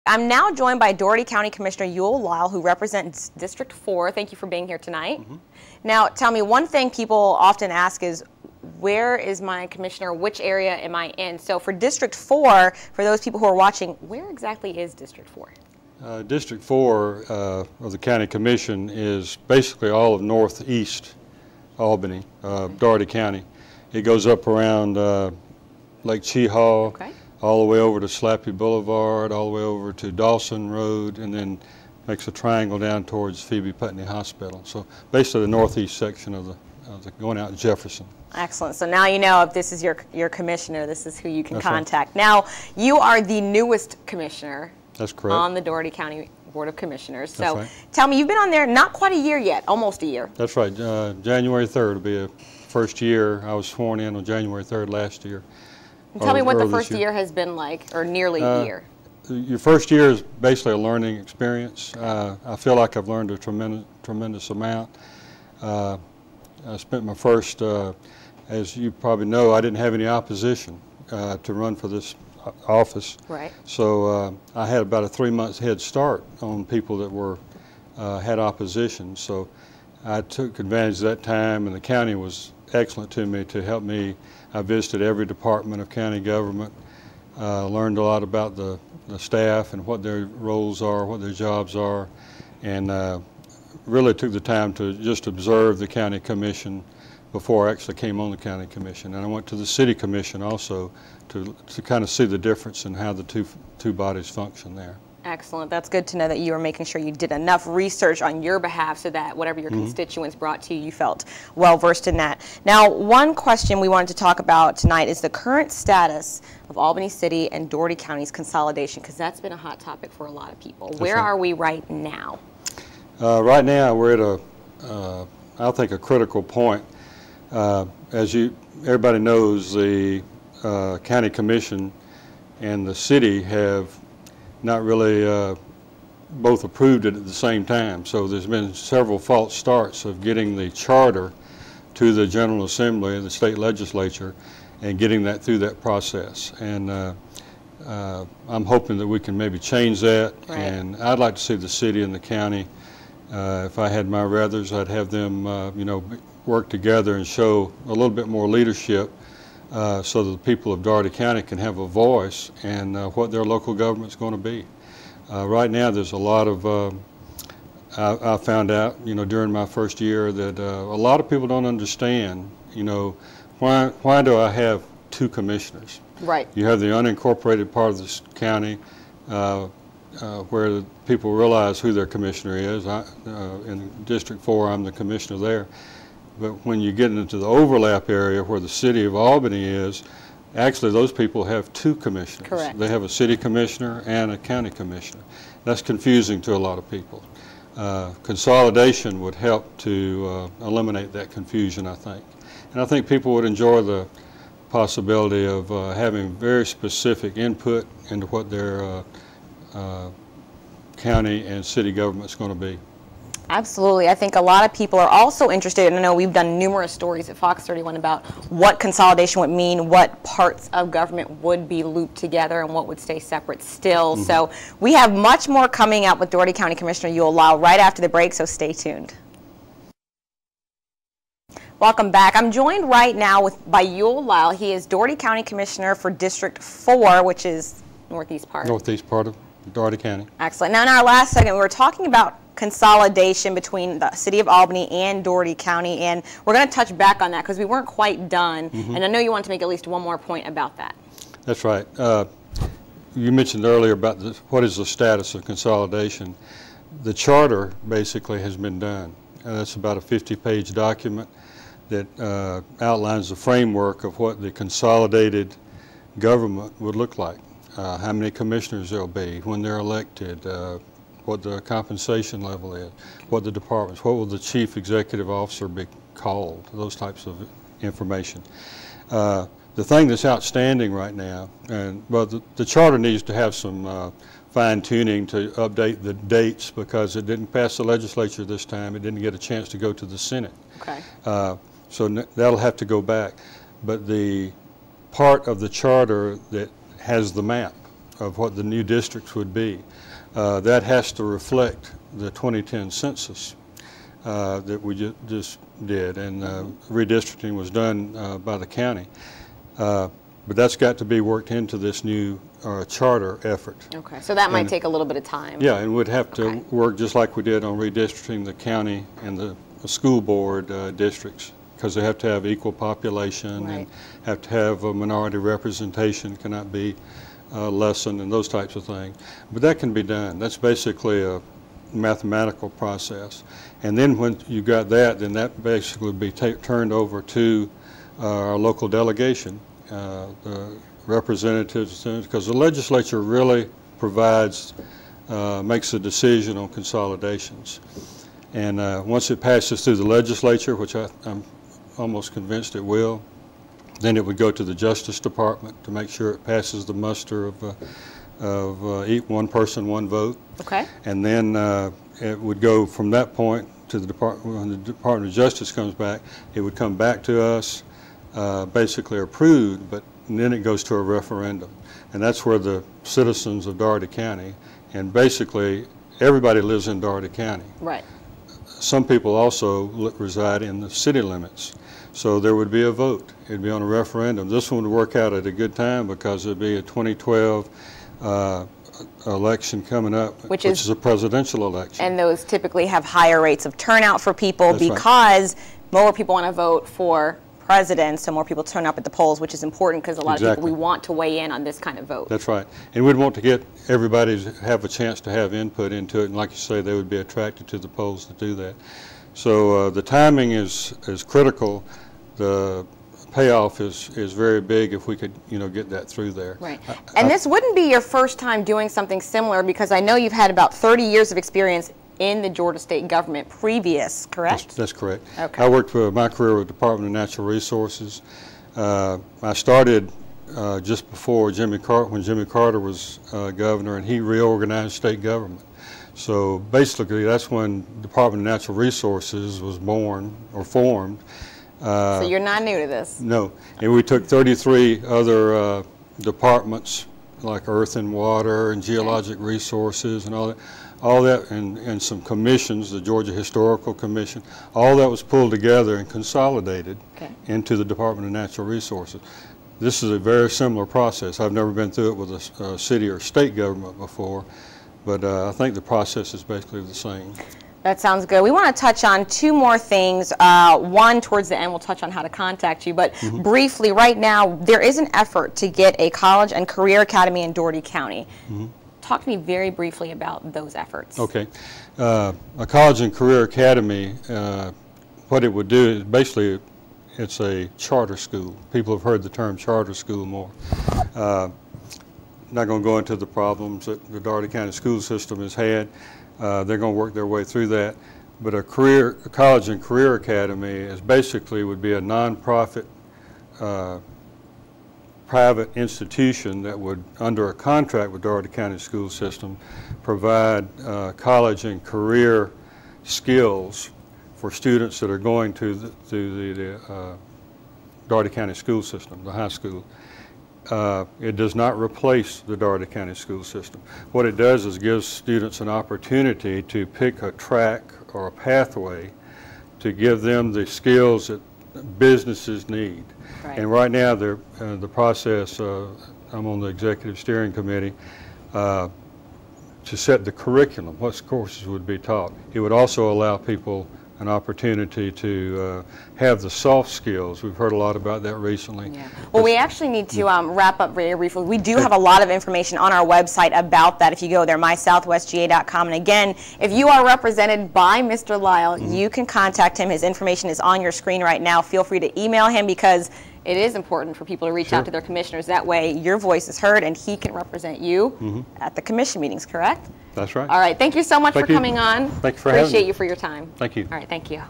I'm now joined by Dougherty County Commissioner Ewell Lyle, who represents District 4. Thank you for being here tonight. Now, tell me, one thing people often ask is, where is my commissioner? Which area am I in? So for District 4, for those people who are watching, where exactly is District 4? District 4 of the County Commission is basically all of northeast Albany, Dougherty County. It goes up around Lake Chehaw, all the way over to Slappy Boulevard, all the way over to Dawson Road, and then makes a triangle down towards Phoebe Putney Hospital. So basically the northeast section of the going out to Jefferson. Excellent. So now you know if this is your commissioner, this is who you can contact. Right. Now, you are the newest commissioner. That's correct. On the Dougherty County Board of Commissioners. So tell me, you've been on there not quite a year yet, almost a year. That's right. January 3rd will be a first year. I was sworn in on January 3rd last year. And tell me what the first year has been like, or nearly a year. Your first year is basically a learning experience. I feel like I've learned a tremendous amount. I spent my first, as you probably know, I didn't have any opposition to run for this office. Right. So I had about a 3-month head start on people that were had opposition. So I took advantage of that time, and the county was excellent to me to help me. I visited every department of county government, learned a lot about the staff and what their roles are, what their jobs are, and really took the time to just observe the county commission before I actually came on the county commission. And I went to the city commission also to kind of see the difference in how the two bodies function there. Excellent. That's good to know that you were making sure you did enough research on your behalf so that whatever your constituents brought to you, you felt well versed in that. Now, one question we wanted to talk about tonight is the current status of Albany City and Dougherty County's consolidation, because that's been a hot topic for a lot of people. Where are we right now? Right now, we're at I think, a critical point. As everybody knows, the county commission and the city have not really both approved it at the same time. So there's been several false starts of getting the charter to the General Assembly and the state legislature and getting that through that process. And I'm hoping that we can maybe change that. Right. And I'd like to see the city and the county, if I had my ruthers, I'd have them work together and show a little bit more leadership so that the people of Dougherty County can have a voice in what their local government's going to be. Right now there's a lot of, I found out during my first year that a lot of people don't understand, why do I have 2 commissioners? Right. You have the unincorporated part of this county where the people realize who their commissioner is. In District 4, I'm the commissioner there. But when you get into the overlap area where the city of Albany is, actually those people have 2 commissioners. Correct. They have a city commissioner and a county commissioner. That's confusing to a lot of people. Consolidation would help to eliminate that confusion, I think. And I think people would enjoy the possibility of having very specific input into what their county and city government's going to be. Absolutely. I think a lot of people are also interested, and I know we've done numerous stories at Fox 31 about what consolidation would mean, what parts of government would be looped together and what would stay separate still. So we have much more coming up with Dougherty County Commissioner Ewell Lyle right after the break, so stay tuned. Welcome back. I'm joined right now by Ewell Lyle. He is Dougherty County Commissioner for District 4, which is northeast part. Northeast part of Dougherty County. Excellent. Now in our last segment we were talking about consolidation between the city of Albany and Dougherty County, and we're going to touch back on that because we weren't quite done, and I know you want to make at least one more point about that. That's right. You mentioned earlier about what is the status of consolidation. The charter basically has been done. That's about a 50-page document that outlines the framework of what the consolidated government would look like, how many commissioners there will be, when they're elected, what the compensation level is, what the departments, what will the chief executive officer be called, those types of information. The thing that's outstanding right now, and the charter needs to have some fine-tuning to update the dates because it didn't pass the legislature this time. It didn't get a chance to go to the Senate. Okay. So that'll have to go back. But the part of the charter that has the map of what the new districts would be. That has to reflect the 2010 census that we just did, and redistricting was done by the county. But that's got to be worked into this new charter effort. Okay, so that might take a little bit of time. Yeah, and we'd have to work just like we did on redistricting the county and the school board districts, because they have to have equal population and have to have a minority representation, cannot be lessened, and those types of things. But that can be done. That's basically a mathematical process. And then when you got that, then that basically would be turned over to our local delegation, the representatives, because the legislature really provides, makes a decision on consolidations. And once it passes through the legislature, which I'm almost convinced it will, then it would go to the Justice Department to make sure it passes the muster of one person, one vote. Okay. And then it would go from that point to the Department. When the Department of Justice comes back, it would come back to us, basically approved, but then it goes to a referendum. And that's where the citizens of Dougherty County, and basically everybody lives in Dougherty County. Right. Some people also reside in the city limits. So there would be a vote. It'd be on a referendum. This one would work out at a good time because it'd be a 2012 election coming up, which is a presidential election. And those typically have higher rates of turnout for people. That's because more people want to vote for president, so more people turn up at the polls, which is important because a lot of people, we want to weigh in on this kind of vote. That's right. And we'd want to get everybody to have a chance to have input into it, and like you say, they would be attracted to the polls to do that. So the timing is critical. The payoff is very big if we could, get that through there. Right. And this wouldn't be your first time doing something similar, because I know you've had about 30 years of experience in the Georgia state government previous, correct? That's correct. Okay. I worked for my career with the Department of Natural Resources. I started just before when Jimmy Carter was governor, and he reorganized state government. So basically, that's when the Department of Natural Resources was born or formed. So you're not new to this? No. And we took 33 other departments like Earth and Water and Geologic Resources and all that, and some commissions, the Georgia Historical Commission, all that was pulled together and consolidated into the Department of Natural Resources. This is a very similar process. I've never been through it with a city or state government before, but I think the process is basically the same. That sounds good. We want to touch on two more things. One, towards the end, we'll touch on how to contact you. But briefly, right now, there is an effort to get a college and career academy in Dougherty County. Talk to me very briefly about those efforts. Okay. A college and career academy, what it would do is basically it's a charter school. People have heard the term charter school more. Not going to go into the problems that the Dougherty County school system has had. They're going to work their way through that. But a college and career academy is basically would be a nonprofit private institution that would, under a contract with Dougherty County school system, provide college and career skills for students that are going to the Dougherty County school system, the high school. It does not replace the Dougherty County school system. What it does is gives students an opportunity to pick a track or a pathway to give them the skills that businesses need. Right. And right now, the process, I'm on the executive steering committee, to set the curriculum, what courses would be taught. It would also allow people an opportunity to have the soft skills. We've heard a lot about that recently. Yeah. Well, we actually need to wrap up very briefly. We do have a lot of information on our website about that if you go there, mysouthwestga.com. And again, if you are represented by Mr. Lyle, you can contact him. His information is on your screen right now. Feel free to email him, because it is important for people to reach out to their commissioners. That way your voice is heard and he can represent you at the commission meetings, correct? That's right. All right. Thank you so much for coming on. Thank you for having me. Appreciate you for your time. Thank you. All right. Thank you.